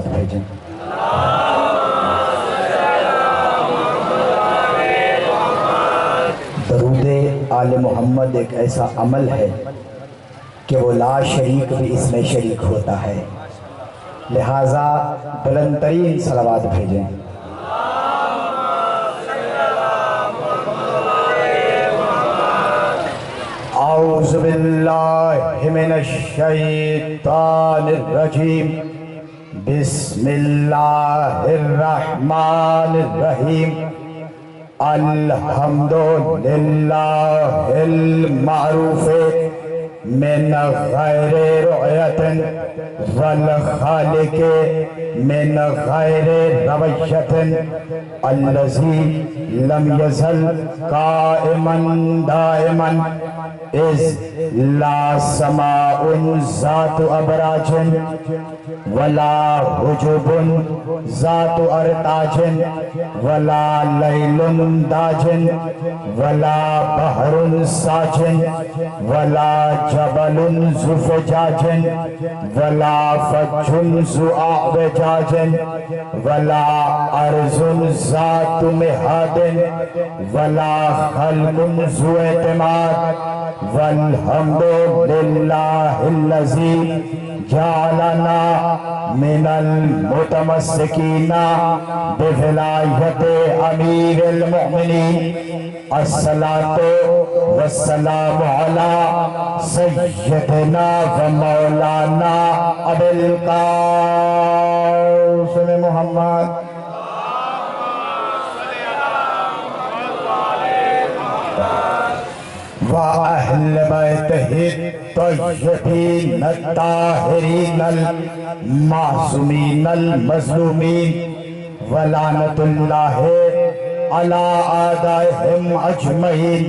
صلوات بھیجیں۔ درود آل محمد ایک ایسا عمل ہے کہ وہ لا شریک بھی اس میں شریک ہوتا ہے، لہٰذا بلند ترین صلوات بھیجیں۔ اعوذ باللہ من الشیطان الرجیم، بسم اللہ الرحمن الرحیم، الحمدللہ المعروف من غیر رعیت والخالق من غیر رویت، الذی لم یزل قائما دائما اذ لا سماء ذات ابراج ولا حجب ذات ارتاج ولا لیل داج ولا بحر ساج ولا جبل زفجاج ولا فج ذو اعوجاج ولا ارض ذات مہاد ولا خلق ذو اعتماد، والحمد للہ الذی جعلنا من المتمسکین بولایت امیر المؤمنین، الصلاۃ والسلام علی سیدنا و مولانا ابی القاسم محمد وَأَهْلِ بَيْتِهِ الطَّيِّبِينَ الطَّاهِرِينَ الْمَعْصُومِينَ الْمَظْلُومِينَ، وَلَعْنَةُ اللَّهِ عَلَىٰ أَعْدَائِهِمْ أَجْمَعِينَ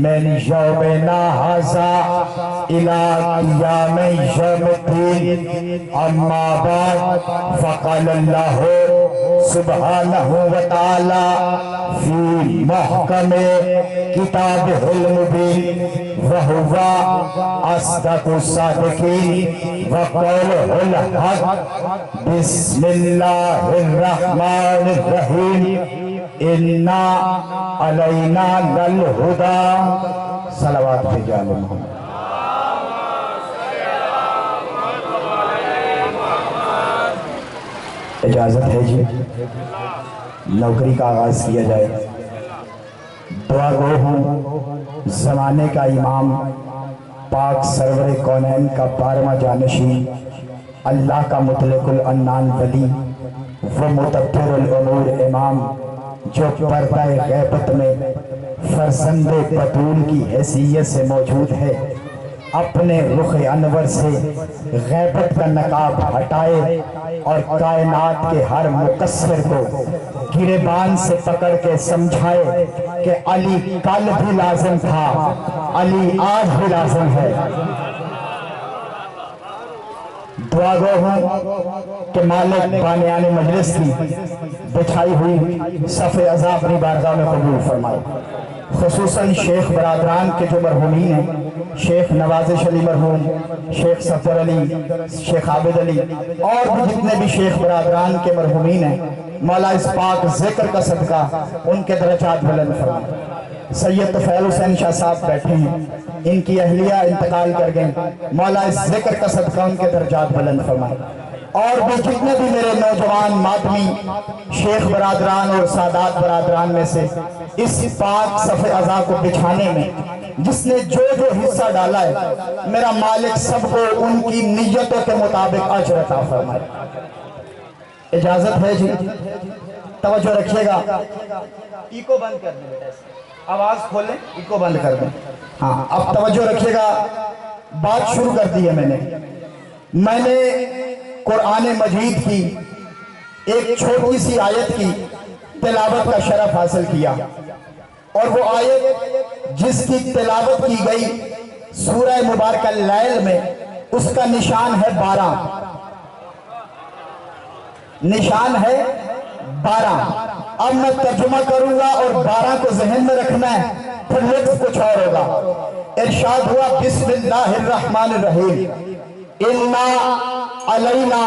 مِنْ يَوْمِنَا هَٰذَا إِلَىٰ قِيَامِ يَوْمِ الدِّينِ، أَمَّا بَعْدُ، فَقَالَ اللَّهُ سبحانہ وتعالی فی محکم کتابہ المبین، وہو اصدق الصادقین وقولہ الحق، بسم اللہ الرحمن الرحیم، انا علینا للہدی، صلوات بھیجیں آل محمد۔ اجازت ہے جی نوکری کا آغاز کیا جائے۔ دعا گو ہوں زمانے کا امام، پاک سرور کونین کا 12واں جانشین، اللہ کا مطلق العنان ولی و مدبر الامور امام، جو پردہ غیبت میں فرزند بطول کی حیثیت سے موجود ہے، اپنے رخ انور سے غیبت کا نقاب ہٹائے اور کائنات کے ہر مقصر کو گریبان سے پکڑ کے سمجھائے کہ علی کل بھی لازم تھا، علی آج بھی لازم ہے۔ دعا گو ہوں کہ مالک بانیان مجلس کی بچھائی ہوئی صف عزا اپنی بارگاہ میں قبول فرمائے، خصوصاً شیخ برادران کے جو مرحومین ہیں، شیخ نوازش علی مرحوم، شیخ صفر علی، شیخ عابد علی، اور بھی جتنے بھی شیخ برادران کے مرحومین ہیں، مولا اس پاک ذکر کا صدقہ ان کے درجات بلند فرمائے۔ سید طفیل حسین شاہ صاحب بیٹھے ہیں، ان کی اہلیہ انتقال کر گئے، مولا اس ذکر کا صدقہ ان کے درجات بلند فرمائے۔ اور بھی جتنے بھی میرے نوجوان ماتمی شیخ برادران اور سادات برادران میں سے اس پاک صف عزا کو بچھانے میں جس نے جو حصہ ڈالا ہے، میرا مالک سب کو ان کی نیتوں کے مطابق اجر عطا فرمائے۔ اجازت ہے جی، توجہ رکھیے گا، ایکو بند کر دیں، آواز کھولیں، ایکو بند کر دیں۔ ہاں اب توجہ رکھیے گا، بات شروع کر دی ہے میں نے قرآن مجید کی ایک چھوٹی سی آیت کی تلاوت کا شرف حاصل کیا، اور وہ آیت جس کی تلاوت کی گئی سورہ مبارکہ لیل میں، اس کا نشان ہے 12، نشان ہے 12۔ اب میں ترجمہ کروں گا اور 12 کو ذہن میں رکھنا ہے، پھر لطف کچھ اور ہوگا۔ ارشاد ہوا بسم اللہ الرحمن الرحیم، اِنَّا عَلَيْنَا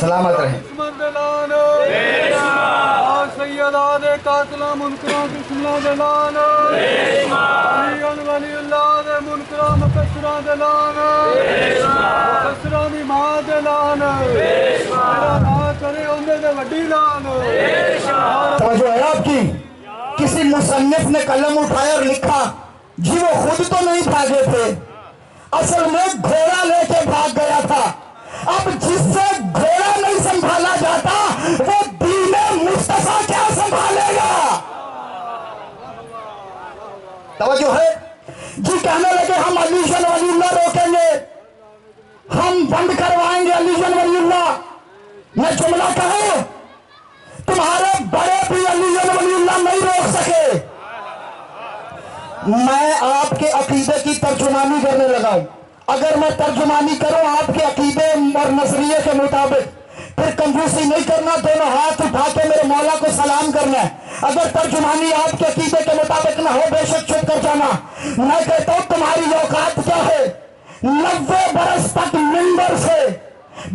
سلامت رہیں. توجہ ہے آپ کی. کسی مصنف نے قلم اٹھایا اور لکھا جی وہ خود تو نہیں بھاگے تھے، اصل میں گھوڑا لے کے بھاگ گیا تھا. اب جس سے گھوڑا نہیں سنبھالا جاتا وہ دین مصطفیٰ کیا سنبھالے گا؟ توجہ ہے جی. کہنے لگے ہم علی جن ولی اللہ روکیں گے، ہم بند کروائیں گے علی جن ولی اللہ. میں جملہ کہوں تمہارے بڑے بھی علی جن ولی اللہ نہیں روک سکے. میں آپ کے عقیدے کی ترجمانی کرنے لگا ہوں. اگر میں ترجمانی کروں آپ کے عقیدے اور نظریے کے مطابق پھر کنجوسی نہیں کرنا، دونوں ہاتھ اٹھا کے میرے مولا کو سلام کرنا ہے. اگر ترجمانی آپ کے عقیدے کے مطابق نہ ہو بے شک چپ کر جانا. میں کہتا ہوں تمہاری اوقات کیا ہے؟ 90 برس تک منبر سے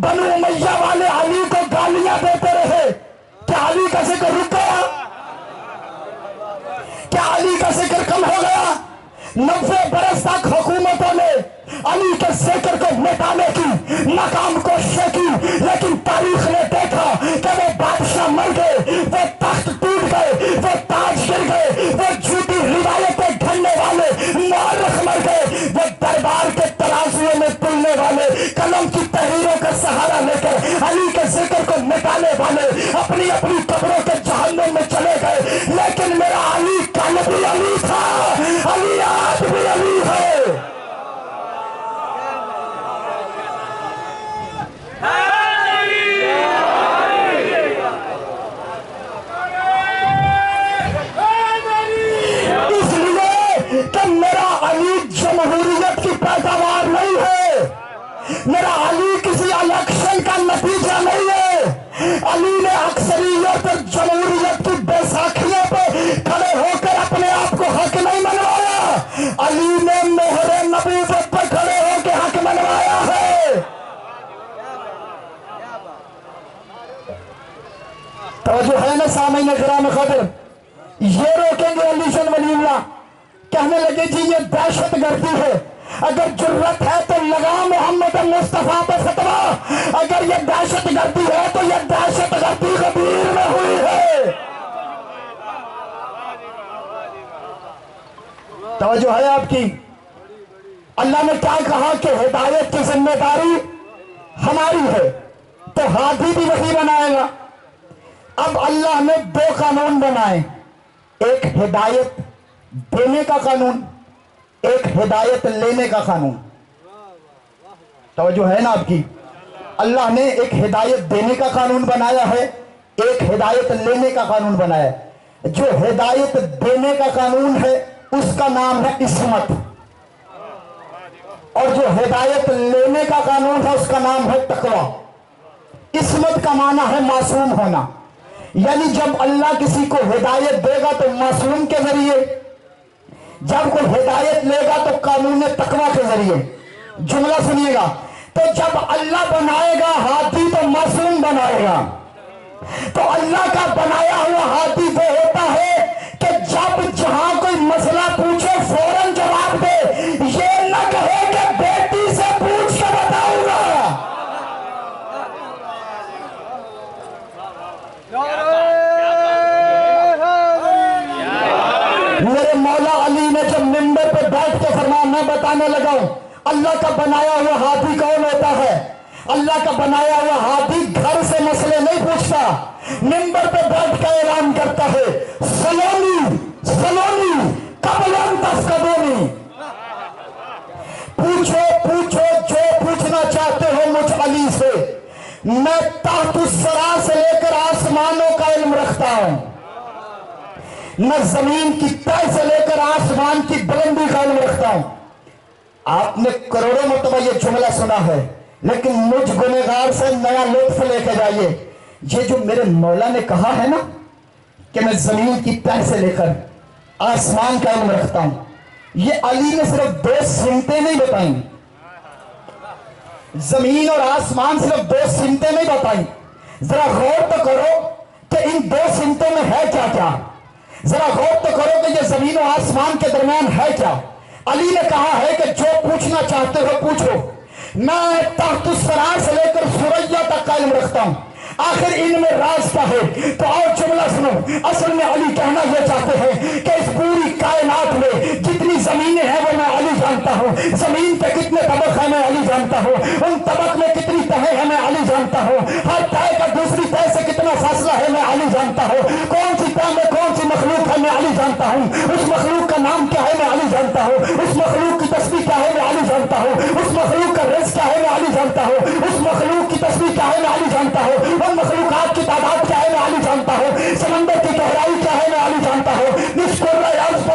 بنو امیہ والے علی کو گالیاں دیتے رہے. کیا علی کا ذکر رک گیا؟ کیا علی کا ذکر کم ہو گیا؟ 90 برس تک حکومتوں نے علی کے ذکر کو مٹانے کی ناکام کوششیں کی، لیکن تاریخ نے دیکھا کہ وہ بادشاہ مر گئے، وہ تخت ٹوٹ گئے، وہ تاج گر گئے، وہ جھوٹی روایتیں گھڑنے والے مورخ مر گئے، وہ دربار کے ترازوؤں میں تلنے والے قلم کی تحریروں کا سہارا لے کر علی کے ذکر کو مٹانے والے اپنی اپنی قبروں کے جہنم میں چلے گئے. لیکن میرا علی کل بھی علی تھا، علی آج بھی علی ہے. اس لیے کہ میرا علی جمہوریت کی پیداوار نہیں ہے، میرا علی کسی الیکشن کا نتیجہ نہیں ہے. علی نے اکثریت اور جمہوریت کی بیساکھیوں پہ کھڑے ہو کر اپنے آپ کو حق نہیں منوایا. علی نے مہر نبوت پر کھڑے ہو کے حق منوایا ہے. توجہ ہے نا سامعین کرام قدر؟ یہ روکیں گے علی جن ولی اللہ. کہنے لگے جی یہ دہشت گردی ہے، اگر جرت ہے تو لگا محمد مصطفیٰ پہ فتویٰ، اگر یہ دہشت گردی ہے تو یہ دہشت گردی غدیر میں ہوئی ہے. توجہ ہے آپ کی؟ اللہ نے کیا کہا کہ ہدایت کی ذمہ داری ہماری ہے، تو ہادی بھی وہی بنائے گا. اب اللہ نے 2 قانون بنائے، ایک ہدایت دینے کا قانون، ایک ہدایت لینے کا قانون. توجہ ہے نا آپ کی؟ اللہ نے ایک ہدایت دینے کا قانون بنایا ہے، ایک ہدایت لینے کا قانون بنایا ہے. جو ہدایت دینے کا قانون ہے اس کا نام ہے عصمت، اور جو ہدایت لینے کا قانون ہے اس کا نام ہے تقویٰ. عصمت کا معنی ہے معصوم ہونا، یعنی جب اللہ کسی کو ہدایت دے گا تو معصوم کے ذریعے، جب کوئی ہدایت لے گا تو قانون تقویٰ کے ذریعے. جملہ سنیے گا، تو جب اللہ بنائے گا ہادی تو معصوم بنائے گا. تو اللہ کا بنایا ہوا ہادی وہ ہوتا ہے کہ جب جہاں کوئی مسئلہ پوچھے فوراً جواب دے، یہ نہ کہے کہ بیٹی سے پوچھ کے بتاؤں گا. میرے مولا علی نے جب منبر پہ بیٹھ کے فرمایا، میں بتانے لگا ہوں اللہ کا بنایا ہوا ہادی کون ہوتا ہے. اللہ کا بنایا ہوا ہادی گھر سے مسئلے نہیں پوچھتا، منبر پہ بیٹھ کے اعلان کرتا ہے سلونی سلونی قبل ان تفقدونی. پوچھو پوچھو جو پوچھنا چاہتے ہو مجھ علی سے، میں تحت الثری سے لے کر آسمانوں کا علم رکھتا ہوں، میں زمین کی تہ سے لے کر آسمان کی بلندی کا علم رکھتا ہوں. 90 برس تک منبر سے بنو امیہ والے علی کو گالیاں دیتے رہے، 90 برس تک منبر سے بنو امیہ والے علی کو گالیاں دیتے رہے. 90 برس تک منبر سے بنو امیہ والے علی کو گالیاں دیتے رہے. لیکن آپ نے کروڑوں مرتبہ یہ جملہ سنا ہے، لیکن مجھ گنہگار سے نیا لطف لے کے جائیے۔ یہ جو میرے مولا نے کہا ہے نا کہ میں زمین کی تہ سے لے کر آسمان کا علم رکھتا ہوں، یہ علی نے صرف 2 سمتیں نہیں بتائیں، زمین اور آسمان صرف 2 سمتیں نہیں بتائیں۔ ذرا غور تو کرو کہ ان 2 سمتوں میں ہے کیا کیا، ذرا غور تو کرو کہ یہ زمین و آسمان کے درمیان ہے کیا۔ علی نے کہا ہے کہ جو پوچھنا چاہتے ہو پوچھو، میں تحت الثریا سے لے کر ثریا تک کا علم رکھتا ہوں، آخر ان میں راز کیا ہے؟ تو آؤ جملہ سنو۔ اصل میں علی کہنا یہ چاہتے ہیں کہ اس پوری کائنات میں جتنی زمینیں ہیں وہ میں علی جانتا ہوں، زمین پہ کتنے طبق ہیں میں علی جانتا ہوں، ان طبق میں کتنی تہیں ہیں میں علی جانتا ہوں، ہر تہ کا دوسری تہ سے کتنا فاصلہ ہے میں علی جانتا ہوں، کون سی تہ میں کون سی مخلوق ہے میں علی جانتا ہوں، اس مخلوق کا نام کیا ہے میں علی جانتا ہوں، اس مخلوق کی تسبیح کیا ہے میں علی جانتا ہوں، اس مخلوق کا رزق کیا ہے میں علی جانتا ہوں، اس مخلوق کی تسبیح کیا ہے میں علی جانتا ہوں، ان مخلوقات کی تعداد کیا ہے میں علی جانتا ہوں، سمندر کی گہرائی کیا ہے میں علی جانتا ہوں،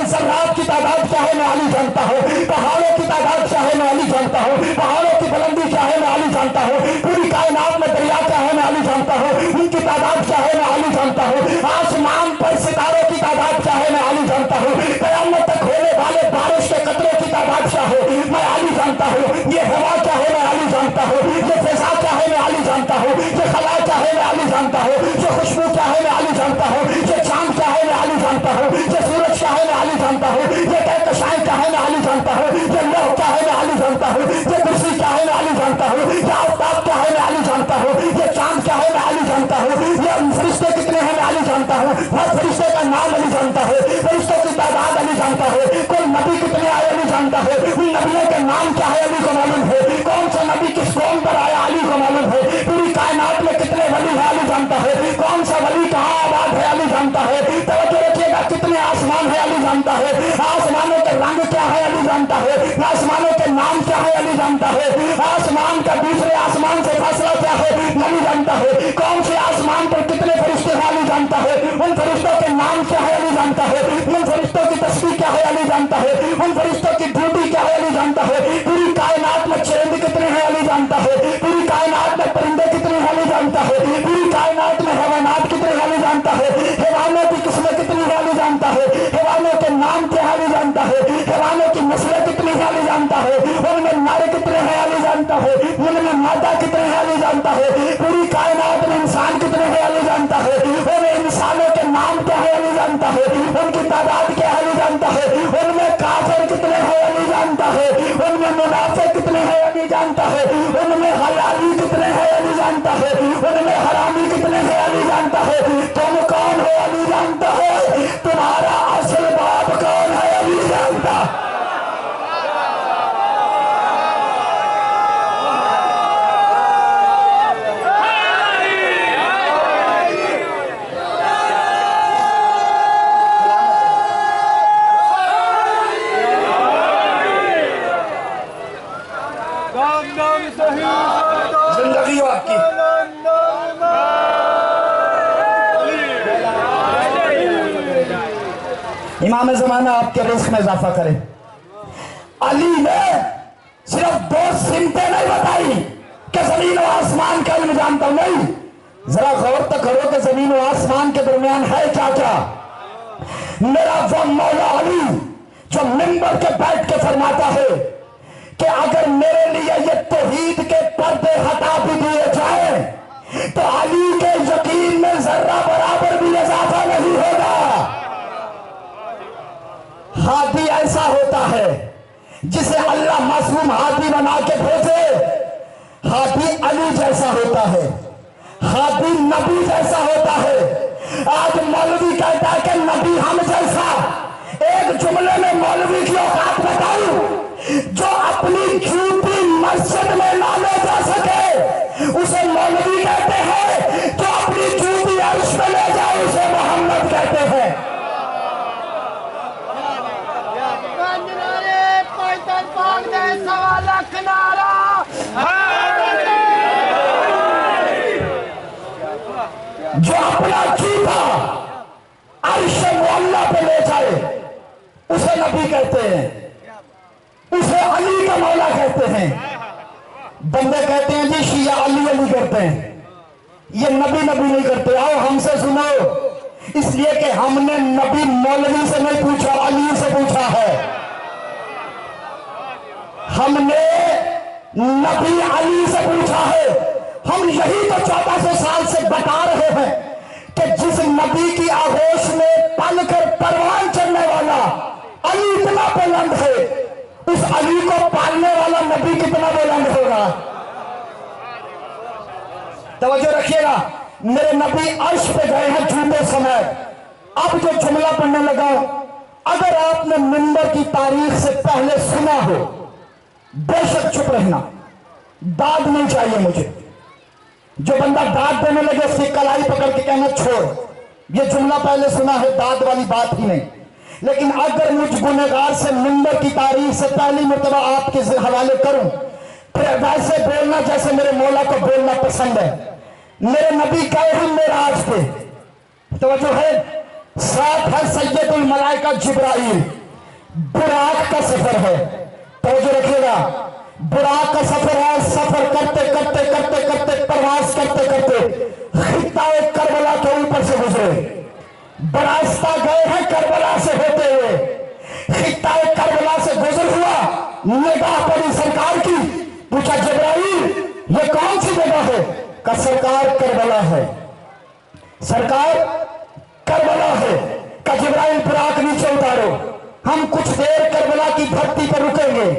ذرات کی تعداد کیا ہے میں علی جانتا ہوں، پہاڑوں کی تعداد کیا ہے میں علی جانتا ہوں، پہاڑوں کی بلندی کیا ہے میں علی جانتا ہوں، پوری کائنات میں دریا کیا ہے میں علی جانتا ہوں، ان کی تعداد کیا ہے میں علی جانتا ہوں، آسمان پر ستاروں کی تعداد کیا ہے میں علی جانتا ہوں، قیامت تک ہونے والے بارش کے قطروں کی تعداد کیا ہے میں علی جانتا ہوں، یہ ہوا کیا ہے میں علی جانتا ہوں، یہ فضا کیا ہے میں علی جانتا ہوں، یہ خلا کیا ہے میں علی جانتا ہوں، یہ خوشبو کیا ہے میں علی جانتا ہوں، یہ چاند کیا ہے میں علی جانتا ہوں، یہ سورج کیا ہے میں علی جانتا ہوں، یہ کہکشائیں کیا ہے میں علی جانتا ہوں، یہ لوح کیا ہے میں علی جانتا ہوں، یہ کرسی کیا ہے میں علی جانتا ہوں، یہ آفتاب کیا ہے میں علی جانتا ہوں، یہ چاند کیا ہے میں علی جانتا ہوں، یہ فرشتے کتنے ہیں میں علی جانتا ہوں، ہر فرشتے کا نام علی جانتا ہے، فرشتوں کی تعداد علی جانتا ہے، کوئی نبی کتنے آئے علی جانتا ہے، ان نبیوں کے نام کیا ہے علی کو معلوم ہے، کون سا نبی کس قوم پر آیا علی کو معلوم ہے، پوری کائنات میں کتنے ولی ہے علی جانتا ہے، کون سا ولی کہاں آباد ہے علی جانتا ہے، توجہ رکھیے گا کتنے آسمان ہے علی جانتا ہے، آسمانوں کے رنگ کیا ہے علی جانتا ہے، آسمانوں کے نام کیا ہے علی جانتا ہے، آسمان کا دوسرے آسمان سے فاصلہ کیا ہے علی جانتا ہے، کون سے آسمان پر کتنے فرشتے ہیں علی جانتا ہے، ان فرشتوں کے نام کیا ہے علی جانتا ہے، ان فرشتوں کی تسبیح کیا ہے علی جانتا ہے، ان فرشتوں کی ڈیوٹی کیا ہے علی جانتا ہے، پوری کائنات میں چرند کتنے ہیں علی جانتا ہے، پوری کائنات میں پرندے کتنے ہیں علی جانتا ہے، پوری کائنات میں حیوانات کتنے ہیں علی جانتا ہے، حیوانوں کی قسمیں کتنی ہیں علی جانتا ہے، حیوانوں کے نام کیا ہے علی جانتا ہے، حیوانوں کی نسلیں کتنی ہیں علی جانتا ہے، ان میں نر کتنے ہیں علی جانتا ہے، ان میں مادہ کتنے ہیں علی جانتا ہے، پوری کائنات میں انسان کتنے ہیں علی جانتا ہے، ان انسانوں کے نام کیا ہے علی جانتا ہے، ان کی تعداد کیا ہے علی جانتا ہے، ان میں کافر کتنے ہیں علی جانتا ہے، ان میں منافق کتنے ہیں علی جانتا ہے، ان میں حلالی کتنے ہیں علی جانتا ہے، ان میں حرامی کتنے ہیں علی جانتا ہے، تم کون ہو علی جانتا ہے، تمہارا اصل باپ کون ہے علی جانتا ہے۔ زندگی آپ کی امام زمانہ آپ کے رزق میں اضافہ کرے۔ علی نے صرف 2 سمتیں نہیں بتائی کہ زمین و آسمان کا علم جانتا ہوں، نہیں، ذرا غور تو کرو کہ زمین و آسمان کے درمیان ہے کیا کیا۔ میرا وہ مولا علی جو منبر کے بیٹھ کے فرماتا ہے کہ اگر میرے لیے یہ توحید کے پردے ہٹا بھی دیے جائیں تو علی کے یقین میں ذرہ برابر بھی اضافہ نہیں ہوگا۔ ہادی ایسا ہوتا ہے جسے اللہ معصوم ہادی بنا کے بھیجے، ہادی علی جیسا ہوتا ہے، ہادی نبی جیسا ہوتا ہے۔ آج مولوی کہتا ہے کہ نبی ہم جیسا، ایک جملے میں مولوی کی اوقات بتاؤں، جو اپنی جھوٹی مسجد میں نہ لے جا سکے اسے مولوی کہتے ہیں، جو اپنی جھوٹی عرش میں لے جائے اسے محمد کہتے ہیں۔ جو اپنا جھوٹا عرش معلیٰ پہ لے جائے اسے نبی کہتے ہیں، اسے علی کا کہتے ہیں جی شیعہ علی علی کرتے ہیں، یہ نبی نبی نہیں کرتے. آؤ ہم سے سنو، اس لیے کہ ہم نے نبی مولوی سے نہیں پوچھا، علی سے پوچھا ہے. ہم نے نبی علی سے پوچھا ہے. ہم یہی تو 1400 سال سے بتا رہے ہیں کہ جس نبی کی آغوش میں پل کر پروان چڑھنے والا علی اتنا بلند ہے، اس علی کو پالنے والا نبی کتنا بلند ہوگا. توجہ رکھیے گا، میرے نبی عرش پہ گئے ہیں جھوٹے سمے. اب جو جملہ پڑھنے لگا، اگر آپ نے منبر کی تاریخ سے پہلے سنا ہو، بے شک چپ رہنا، داد نہیں چاہیے مجھے. جو بندہ داد دینے لگے اس کی کلائی پکڑ کے کہنا چھوڑ، یہ جملہ پہلے سنا ہے، داد والی بات ہی نہیں. لیکن اگر مجھ گنہگار سے منبر کی تاریخ سے پہلی مرتبہ آپ کے حوالے کروں، پھر ویسے بولنا جیسے میرے مولا کو بولنا پسند ہے. میرے نبی گئے ہیں معراج پہ، توجہ ہے، ساتھ ہے سید الملائکہ جبرائیل. براق کا سفر ہے، توجہ رکھیے گا، براق کا سفر ہے. سفر کرتے کرتے کرتے کرتے پرواز کرتے کرتے خطہ کربلا کے اوپر سے گزرے. براستہ گئے ہیں کربلا سے ہوتے ہوئے، خطہ کربلا سے گزر ہوا، نگاہ پڑی سرکار کی، پوچھا جبرائیل یہ کون سی جگہ ہے؟ کہ سرکار کربلا ہے. سرکار کربلا ہے. کہ جبرائیل براق نیچے اتارو، ہم کچھ دیر کربلا کی دھرتی پر رکیں گے.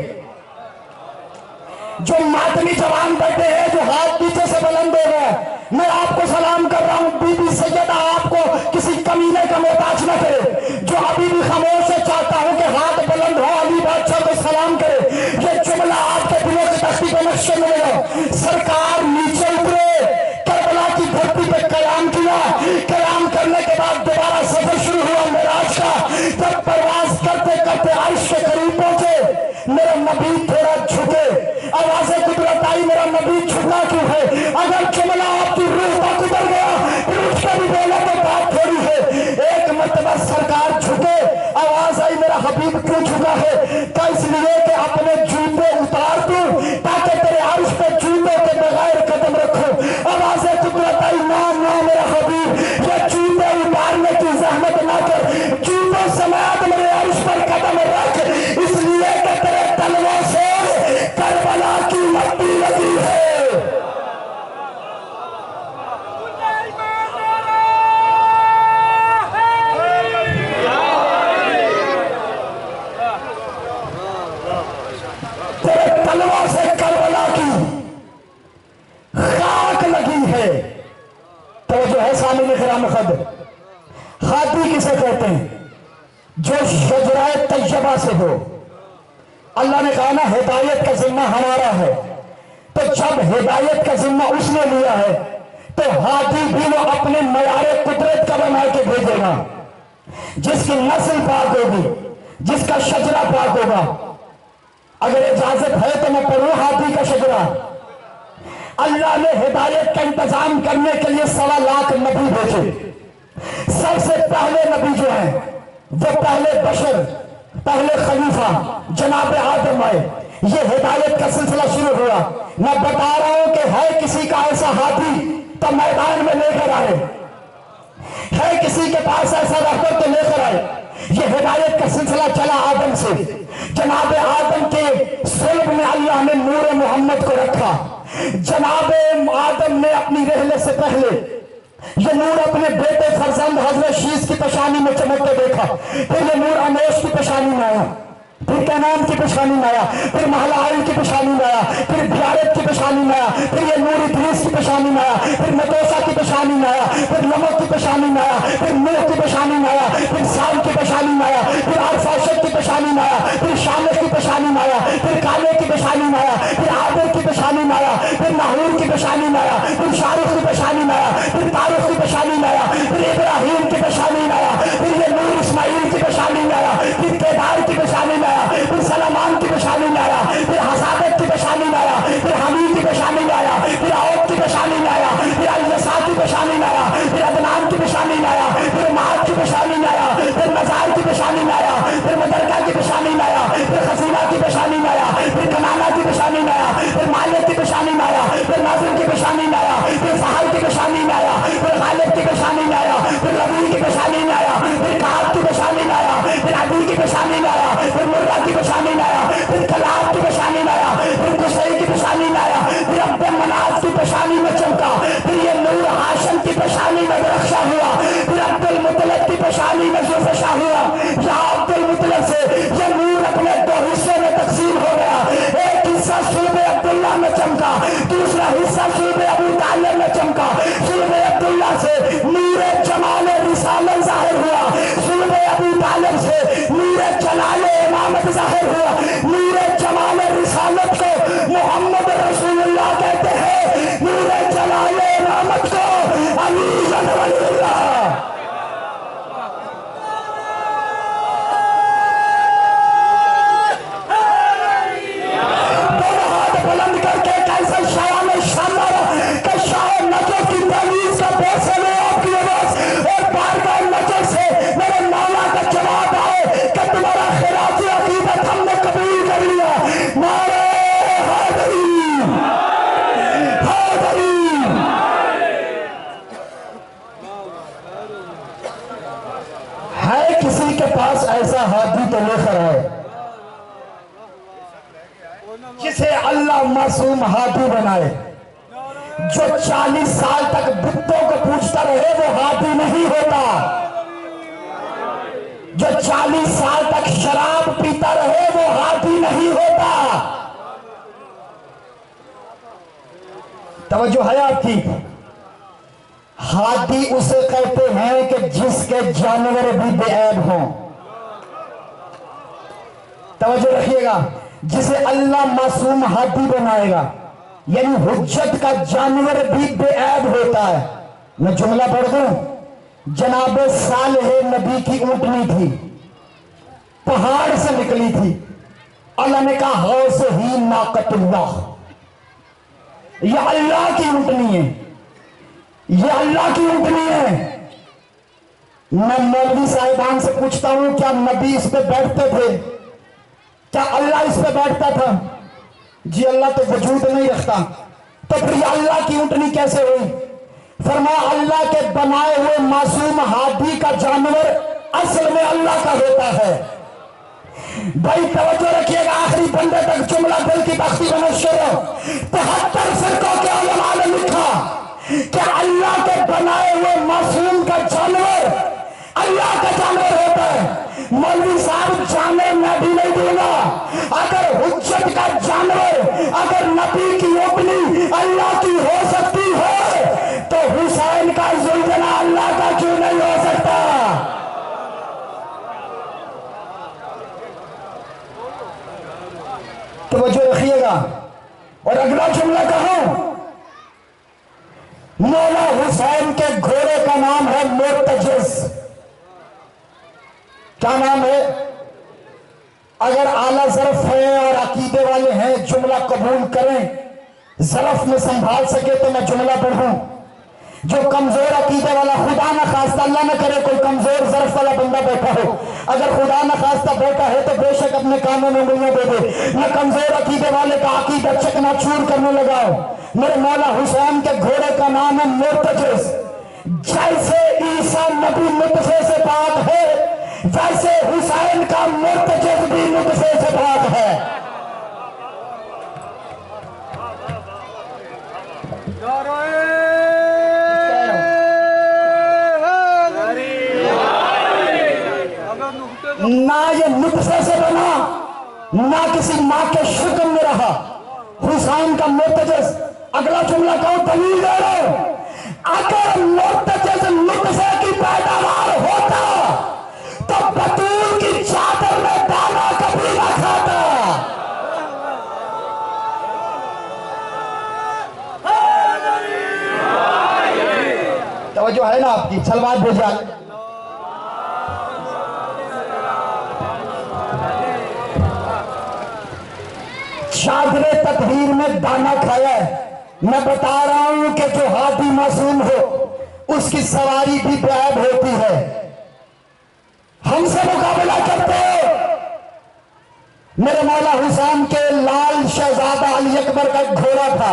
جو ماتمی جوان بیٹھے ہیں، جو ہاتھ پیچھے سے بلند ہو گئے، میں آپ کو سلام کر رہا ہوں، بی بی سیدہ آپ کو کسی کمینے کا محتاج نہ کرے. جو ابھی بھی خاموش ہے، چاہتا ہوں کہ ہاتھ بلند ہو، علی بادشاہ کو سلام کرے. یہ جملہ آپ کے دلوں کی تختی پہ نقشے ملے گا. سرکار نیچے اترے، کربلا کی دھرتی پہ قیام کیا. قیام کرنے کے بعد دوبارہ سفر شروع ہوا معراج کا. جب پرواز کرتے کرتے عرش کے قریب پہنچے، میرا نبی تھوڑا جھکے. آوازیں قدرت آئی، میرا نبی جھکا کیوں ہے؟ اگر جملہ آپ کی روح تک اتر گیا پھر اٹھ کے بھی بولا تو بات تھوڑی ہے. ایک مرتبہ سرکار جھکے، آواز آئی میرا حبیب کیوں جھکا ہے؟ کہ اس لیے کہ اپنے جوتے اتار دوں تاکہ تیرے عرش پہ جوتوں کے بغیر قدم رکھوں. آوازیں قدرت آئی، نہ میرا حبیب، یہ جوتے اتارنے کی زحمت نہ کر، جوتوں سمیت میرے عرش پر قدم رکھ، اس لیے کہ تیرے تلووں سے کربلا کی مٹی لگی ہے. تیرے تلووں سے کربلا کی خاک لگی ہے. تو جو ہے سامنے کرام خد، خادی کسے کہتے ہیں؟ جو شجرہ طیبہ سے ہو. اللہ نے کہا نا ہدایت کا ذمہ ہمارا ہے، تو جب ہدایت کا ذمہ اس نے لیا ہے تو ہادی بھی وہ اپنے معیار قدرت کا بنا کے بھیجے گا. جس کی نسل پاک ہوگی، جس کا شجرہ پاک ہوگا. اگر اجازت ہے تو میں پڑھوں ہادی کا شجرہ. اللہ نے ہدایت کا انتظام کرنے کے لیے 1.25 لاکھ نبی بھیجے. سب سے پہلے نبی جو ہیں وہ پہلے بشر، پہلے خلیفہ جناب آدم آئے. یہ ہدایت کا سلسلہ شروع ہوا. میں بتا رہا ہوں کہ ہے کسی کا ایسا ہاتھی تو میدان میں لے کر آئے، ہے کسی کے پاس ایسا رہبر تو لے کر آئے. یہ ہدایت کا سلسلہ چلا آدم سے. جناب آدم کے صلب میں اللہ نے نور محمد کو رکھا. جناب آدم نے اپنی رحلت سے پہلے یہ نور اپنے بیٹے فرزند حضرت شیس کی پیشانی میں چمکتے دیکھا. پھر یہ نور انیس کی پیشانی میں آیا، پھر کینان کی پیشانی میں آیا، پھر مہلائل کی پیشانی میں آیا، پھر بھیارت کی پیشانی میں آیا، پھر یہ نور ادریس کی پیشانی میں آیا، پھر متوسا کی پیشانی میں آیا، پھر لمک کی پیشانی میں آیا، پھر نوح کی پیشانی میں آیا، پھر سام کی پیشانی میں آیا، پھر عرفاشت کی پیشانی میں آیا، پھر شامخ کی پیشانی میں آیا، پھر کالے کی پیشانی میں آیا، پھر عابر کی پیشانی میں آیا، پھر ناہور کی پیشانی میں آیا، پھر شارخ کی پیشانی میں آیا، پھر تاریخ کی پیشانی میں آیا، پھر ابراہیم کی پیشانی میں آیا، پھر یہ نور اسماعیل کی پیشانی میں آیا، پھر کیدار کی پیشانی میں آیا، پھر سلمان کی پیشانی میں آیا، پھر حسادت کی پیشانی میں آیا، پھر حمید کی پیشانی میں آیا، پھر عوق کی پیشانی میں آیا، پھر الیسا کی پیشانی میں آیا، پھر عدنان کی پیشانی میں آیا، پھر معاد کی پیشانی میں آیا، پھر نزار کی پیشانی میں آیا، پھر مدرکہ کی پیشانی میں آیا، پھر خزینہ کی پیشانی میں آیا، پھر کنانہ کی پیشانی میں آیا، پھر مالک کی پیشانی میں آیا، پیشانی میں آیا، پھر فہد کی پیشانی میں آیا، پھر غالب کی پیشانی میں آیا، پھر ربیع کی پیشانی میں آیا، پھر کعب کی پیشانی میں آیا، پھر عدی کی پیشانی میں آیا، پھر مرہ کی پیشانی میں آیا، پھر کلاب کی پیشانی میں آیا، پھر قصی کی پیشانی میں آیا، پھر عبد مناف کی پیشانی میں چمکا، پھر یہ نور ہاشم کی پیشانی میں درخشاں ہوا، پھر عبد المطلب کی پیشانی میں زرفشاں ہوا۔ یا عبد المطلب سے یہ نور اپنے دو حصے میں تقسیم ہو گیا، ایک حصہ صلب عبداللہ میں چمکا، دوسرا حصہ صلب ابو طالب میں چمکا۔ صلب عبداللہ سے نور جمال رسالت ظاہر ہوا، صلب ابو طالب سے نور جلال امامت ظاہر ہوا۔ نور جمال رسالت کو محمد رسول اللہ کہتے ہیں، نور جلال امامت کو علی ولی اللہ۔ بلند کر کے کیسے شایان شاندار کہ شاہ نجف کی تعلیم کا پیسے میں آپ کی آواز اور بارگاہ نجف سے میرے مولا کا جواب آئے کہ تمہارا خراج عقیدت ہم نے قبول کر لیا۔ نعرہ حیدری، حیدری۔ ہے کسی کے پاس ایسا ہادی تو لے کر آئے جسے اللہ معصوم ہادی بنائے، جو 40 سال تک بتوں کو پوچھتا رہے وہ ہادی نہیں ہوتا، جو 40 سال تک شراب پیتا رہے وہ ہادی نہیں ہوتا۔ توجہ ہے آپ کی؟ ہادی اسے کہتے ہیں کہ جس کے جانور بھی بے عیب ہوں۔ توجہ رکھیے گا، جسے اللہ معصوم ہادی بنائے گا، یعنی حجت کا جانور بھی بے عیب ہوتا ہے۔ میں جملہ پڑھ دوں، جناب صالح نبی کی اونٹنی تھی، پہاڑ سے نکلی تھی، اللہ نے کہا حوض ہی ناقۃ اللہ، یہ اللہ کی اونٹنی ہے، یہ اللہ کی اونٹنی ہے۔ میں مولوی صاحبان سے پوچھتا ہوں کیا نبی اس پہ بیٹھتے تھے؟ کیا اللہ اس پہ بیٹھتا تھا؟ جی اللہ تو وجود نہیں رکھتا، تو پھر یہ اللہ کی اونٹنی کیسے ہوئی؟ فرمایا اللہ کے بنائے ہوئے معصوم ہادی کا جانور اصل میں اللہ کا ہوتا ہے۔ بھائی توجہ رکھیے گا، آخری بندے تک جملہ دل کی بختی میں نشر ہو۔ 73 فرقوں کے علماء نے لکھا کہ اللہ کے بنائے ہوئے معصوم کا جانور اللہ کا جانور ہوتا ہے۔ مولوی صاحب جانے میں بھی نہیں دوں گا، اگر حجت کا جانور، اگر نبی کی اونٹنی اللہ کی ہو سکتی ہے تو حسین کا زلزلہ اللہ کا کیوں نہیں ہو سکتا؟ توجہ رکھیے گا، اور اگلا جملہ کہوں، مولا حسین کے گھوڑے کا نام ہے مرتجز۔ کیا نام ہے؟ اگر اعلیٰ ظرف ہے اور عقیدے والے ہیں جملہ قبول کریں، ظرف میں سنبھال سکے تو میں جملہ پڑھوں۔ جو کمزور عقیدے والا، خدا نہ خواستہ اللہ نہ کرے کوئی کمزور ظرف والا بندہ بیٹھا ہو، اگر خدا نہ خواستہ بیٹھا ہے تو بے شک اپنے کانوں میں انگلیاں دے دے۔ میں کمزور عقیدے والے کا عقیدہ چکنا چور کرنے لگا ہوں۔ میرے مولا حسین کے گھوڑے کا نام ہے مرتجز۔ جیسے عیسیٰ نبی نطفے سے پاک ہے، ویسے حسین کا مرتجز بھی نطفے سے پاک ہے۔ نہ یہ نطفے سے بنا، نہ کسی ماں کے شکم میں رہا، حسین کا مرتجز۔ اگلا جملہ کہوں، دلیل دے رہے ہو، اگر مرتجز نطفے کی پیداوار ہوتا تو بطول کی چادر میں دانا کبھی نہ کھاتا۔ توجہ ہے نا آپ کی؟ سلوات بھیجا۔ چادر تطہیر میں دانا کھایا ہے۔ میں بتا رہا ہوں کہ جو ہادی معصوم ہو اس کی سواری بھی بے عیب ہوتی ہے۔ ہم سے مقابلہ کرتے ہو۔ میرے مولا حسین کے لال شہزادہ علی اکبر کا ایک گھوڑا تھا،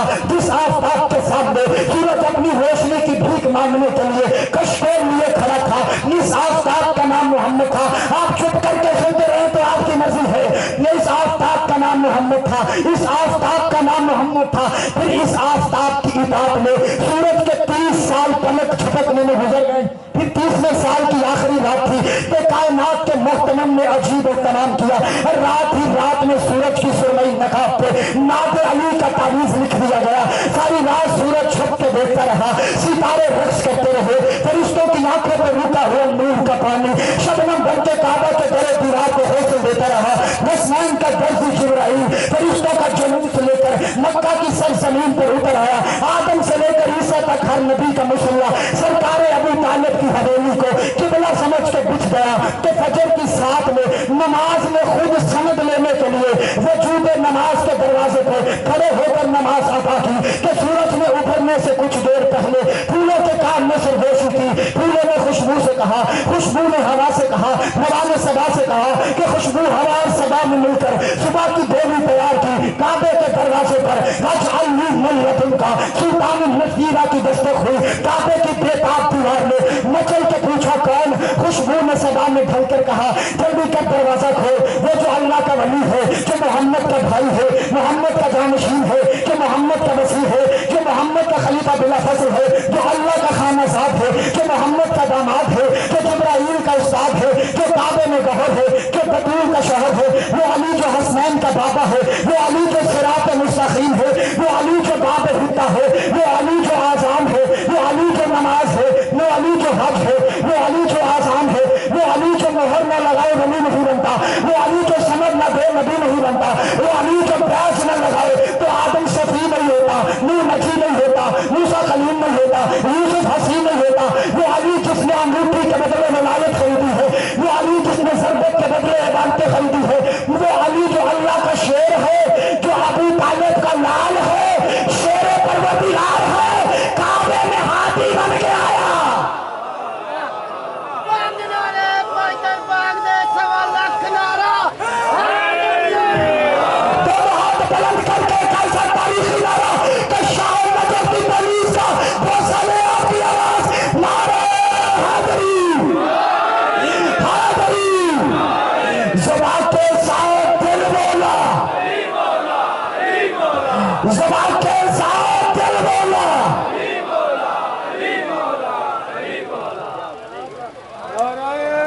تھا جس آفتاب کے سامنے سورج اپنی روشنی کی بھیک مانگنے کے لیے کشکول لیے کھڑا تھا، اس آفتاب کا نام محمد تھا۔ آپ چپ کر کے سنتے رہے تو آپ کی مرضی ہے، اس آفتاب کا نام محمد تھا، اس آفتاب کا نام محمد تھا۔ پھر اس آفتاب کی اطاعت میں سورج کے 30 سال پلک جھپکنے میں گزر گئے، پھر 30ویں سال کی آخری رات تھی کہ کائنات کے محتمم نے عجیب اہتمام کیا، رات ہی رات میں سورج کی سرمئی نقاب پہ نعت علی کا تعویذ لکھ دیا گیا۔ ساری رات سورج چھپ کے دیکھتا رہا، ستارے رقص کرتے رہے، فرشتوں کی آنکھوں پہ روکا ہوا نور کا پانی شبنم بن کے کعبہ کے درے دیوار کو حوصل دیتا رہا۔ حسنین کا درد جبرائیل فرشتوں کا جنوب سے لے کر مکہ کی سرزمین پر اتر آیا، آدم سے لے کر عیسیٰ تک ہر نبی کا مسلح سرکار ابو طالب کی حویلی کو قبلہ سمجھ کے بچھ گیا کہ فجر کی ساتھ میں نماز میں خود سند لینے کے لیے وجود نماز کے دروازے پہ کھڑے ہو کر نماز ادا کی کہ سورج میں ابھرنے سے کچھ دیر پہلے پھولوں کے کان میں سرگوشی کی، پھولوں نے خوشبو سے کہا، خوشبو نے ہوا سے کہا، ہوا نے صدا سے کہا کہ خوشبو ہوا اور صدا میں مل کر صبح کی دیوی تیار کی، کعبے کے دروازے پر وجعلنی من لدنک سلطان النصیرہ کی دستک ہوئی، کعبے کی بےتاب دیوار میں مچل کے پوچھا کون؟ خوشبو نے صدا میں ڈھل کر کہا جلدی کر دروازہ کھول، وہ جو اللہ کا ولی ہے، جو محمد کا بھائی ہے، محمد کا جانشین ہے، جو محمد کا وسیع ہے، جو محمد کا خلیفہ بلا فضل ہے، جو اللہ کا خانہ زاد ہے، جو محمد کا داماد ہے، جو جبرائیل کا استاد ہے، جو کعبے میں گہر ہے، جو بطول کا شوہر ہے، وہ علی جو حسنین کا بابا ہے، وہ علی جو صراط مستقیم ہے، وہ علی جو باب حدہ ہے، وہ علی جو آزان ہے، وہ علی جو نماز ہے، وہ علی جو حج ہے، وہ علی جو آزان ہے، وہ علی جو مہر نہ لگائے ولی نہیں بنتا، وہ علی جو سند نہ دے نبی نہیں بنتا، وہ علی جو پیاس نہ لگائے تو آدم شفیع نہیں ہوتا، نوح نجی نہیں ہوتا، موسیٰ کلیم نہیں ہوتا، یوسف حسین نہیں ہوتا، وہ علی جس نے انگوٹھی کے بدلے ولایت خریدی ہے، وہ علی جس نے ضربت کے بدلے عبادتیں خریدی ہے، وہ علی جو اللہ کا شیر ہے، جو ابو طالب کا لال ہے، شیر پروردگار ہے، کعبے میں ہاتھی بن کے آیا۔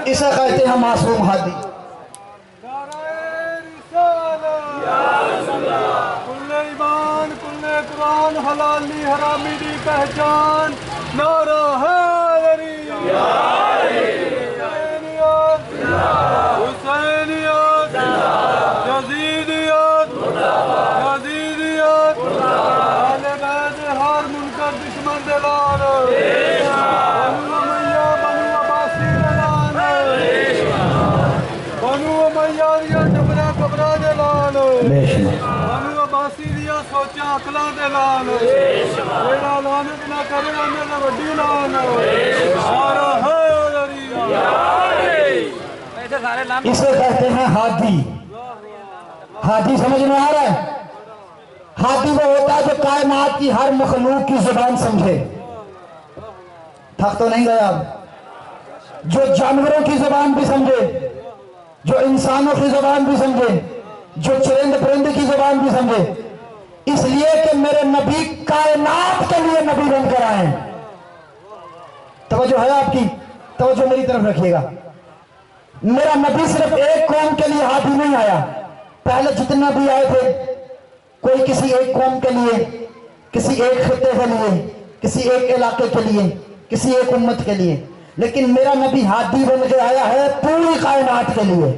اسے کہتے ہیں معصوم ہادی۔ کل ایمان کل قرآن حلالی حرامی دی پہچان نعرہ حیدری حسینیت یزیدیت یزیدیت اہل بیت ہر منکر دشمن دلال بنو امیہ بنو عباسی دلال بنو امیہ دیا جبرا کبرا دلال بنو عباسی دیا سوچا اقلا دلال میرا لانت نہ کرے میرا وڈی لان نعرہ حیدری۔ اسے کہتے ہیں ہادی۔ ہادی سمجھ میں آ رہا ہے؟ ہادی وہ ہوتا ہے جو کائنات کی ہر مخلوق کی زبان سمجھے۔ تھک تو نہیں گیا آپ؟ جو جانوروں کی زبان بھی سمجھے، جو انسانوں کی زبان بھی سمجھے، جو چرند پرند کی زبان بھی سمجھے، اس لیے کہ میرے نبی کائنات کے لیے نبی بن کر آئے۔ توجہ ہے آپ کی؟ توجہ میری طرف رکھیے گا۔ میرا نبی صرف ایک قوم کے لیے ہادی نہیں آیا، پہلے جتنے بھی آئے تھے کوئی کسی ایک قوم کے لیے، کسی ایک خطے کے لیے، کسی ایک علاقے کے لیے، کسی ایک امت کے لیے، لیکن میرا نبی ہادی بن کے آیا ہے پوری کائنات کے لیے۔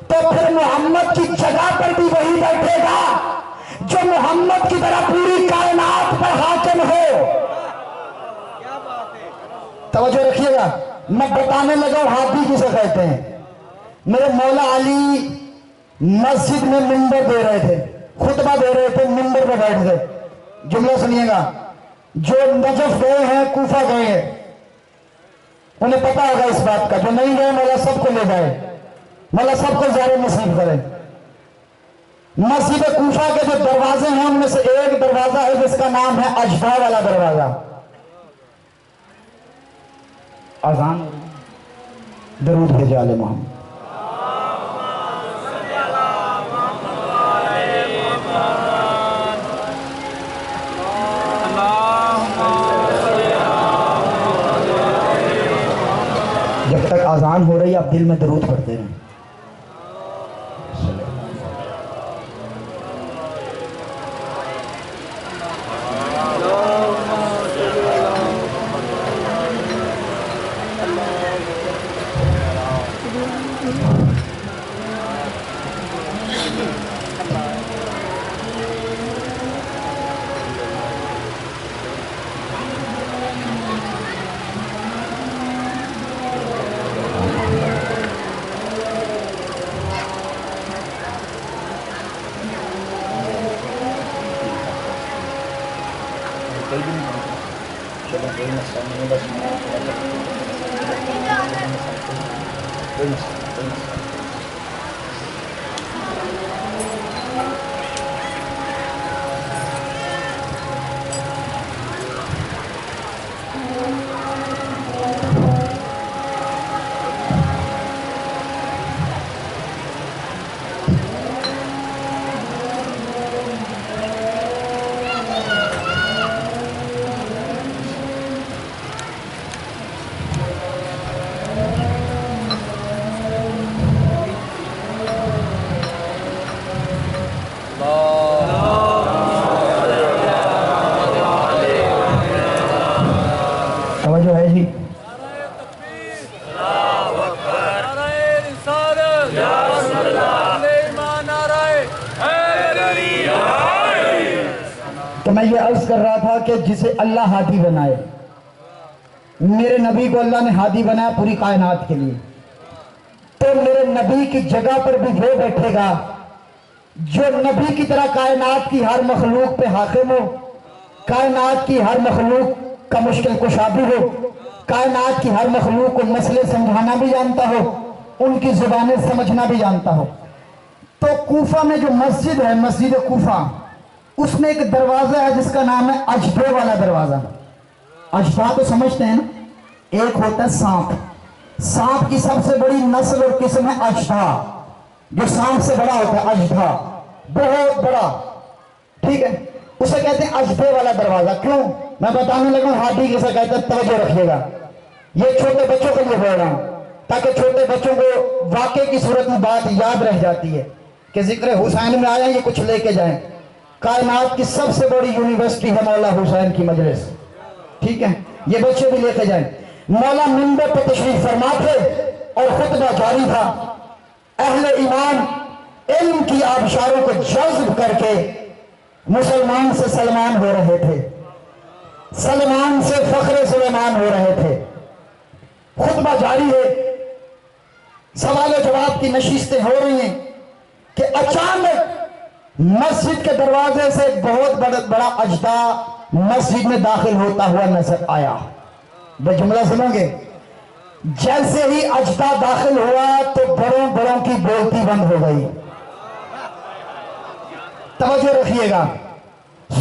تو پھر محمد کی جگہ پر بھی وہی بیٹھے گا جو محمد کی طرح پوری کائنات پر حاکم ہو۔ توجہ رکھیے گا، میں بتانے لگا ہوں ہادی کسے کہتے ہیں۔ میرے مولا علی مسجد میں منبر دے رہے تھے، خطبہ دے رہے تھے، منبر پہ بیٹھ گئے۔ جملہ سنیے گا، جو نجف گئے ہیں، کوفہ گئے ہیں، انہیں پتا ہوگا اس بات کا، جو نہیں گئے مولا سب کو لے جائے، مولا سب کو زیارت نصیب کرے۔ مسجد کوفہ کے جو دروازے ہیں ان میں سے ایک دروازہ ہے جس کا نام ہے اجدا والا دروازہ. اذان ہو رہی ہے. درود بھیجے آل محمد. جب تک اذان ہو رہی ہے آپ دل میں درود پڑھتے رہیں. توجہ ہے جی. تو میں یہ عرض کر رہا تھا کہ جسے اللہ ہادی بنائے, میرے نبی کو اللہ نے ہادی بنایا پوری کائنات کے لیے, تو میرے نبی کی جگہ پر بھی وہ بیٹھے گا جو نبی کی طرح کائنات کی ہر مخلوق پہ حاکم ہو, کائنات کی ہر مخلوق کا مشکل کشا بھی ہو, کائنات کی ہر مخلوق کو مسئلے سمجھانا بھی جانتا ہو, ان کی زبانیں سمجھنا بھی جانتا ہو. تو کوفہ میں جو مسجد ہے, مسجد کوفہ, اس میں ایک دروازہ ہے جس کا نام ہے اجدے والا دروازہ. اجدا تو سمجھتے ہیں نا, ایک ہوتا ہے سانپ. سانپ کی سب سے بڑی نسل اور قسم ہے اجدا, جو سانپ سے بڑا ہوتا ہے اجدا, بہت بڑا. ٹھیک ہے, اسے کہتے ہیں اجدے والا دروازہ. کیوں؟ میں بتانے لگا ہوں ہاتھی کسے کہتے ہیں, توجہ رکھیے گا. یہ چھوٹے بچوں کے لیے بول رہا ہوں تاکہ چھوٹے بچوں کو واقعے کی صورت میں بات یاد رہ جاتی ہے کہ ذکر حسین میں آیا یہ کچھ لے کے جائیں. کائنات کی سب سے بڑی یونیورسٹی ہے مولا حسین کی مجلس. ٹھیک ہے, یہ بچے بھی لے کے جائیں. مولا منبر پہ تشریف فرما تھے اور خطبہ جاری تھا. اہل ایمان علم کی آبشاروں کو جذب کر کے مسلمان سے سلمان ہو رہے تھے, سلمان سے فخر سلیمان ہو رہے تھے. خطبہ جاری ہے, سوال و جواب کی نشستیں ہو رہی ہیں کہ اچانک مسجد کے دروازے سے بہت بڑا اجدا مسجد میں داخل ہوتا ہوا نظر آیا. وہ جملہ سنو گے, جیسے ہی اجدا داخل ہوا تو بڑوں بڑوں کی بولتی بند ہو گئی. توجہ رکھیے گا,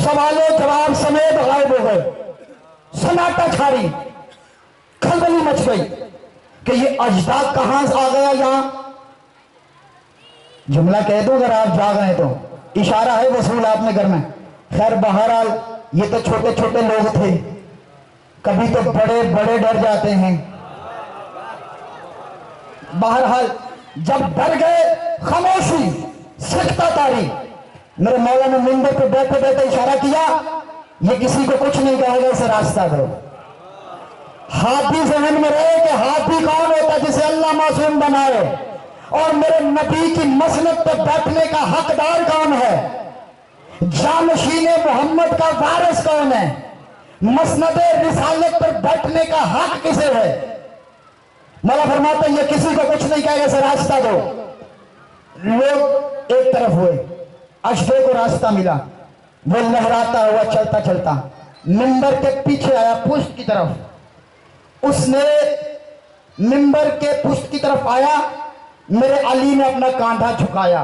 سوال و جواب سمیت غائب ہو گئے, سناٹا چھاری, کھلبلی مچ گئی کہ یہ اجدا کہاں سے آ گیا یہاں. جملہ کہہ دو اگر آپ جا گئے تو, اشارہ ہے وصول آپ نے کرنا ہے. خیر بہرحال یہ تو چھوٹے چھوٹے لوگ تھے, کبھی تو بڑے بڑے ڈر جاتے ہیں. بہرحال جب ڈر گئے, خاموشی, سکتہ تاری. میرے مولا نے منبر پہ بیٹھے بیٹھے اشارہ کیا, یہ کسی کو کچھ نہیں کہے گا, اسے راستہ دو. ہاتھی ذہن میں رہے کہ ہاتھی کون ہوتا ہے جسے اللہ معصوم بنائے, اور میرے نبی کی مسند پر بیٹھنے کا حقدار کون ہے, جانشین محمد کا وارث کون ہے, مسند رسالت پر بیٹھنے کا حق کسے ہے. مولا فرماتا ہے یہ کسی کو کچھ نہیں کہے گا, اسے راستہ دو. لوگ ایک طرف ہوئے, اجدے کو راستہ ملا, وہ لہراتا ہوا چلتا چلتا منبر کے پیچھے آیا, پشت کی طرف. اس نے منبر کے پشت کی طرف آیا, میرے علی نے اپنا کاندھا جھکایا.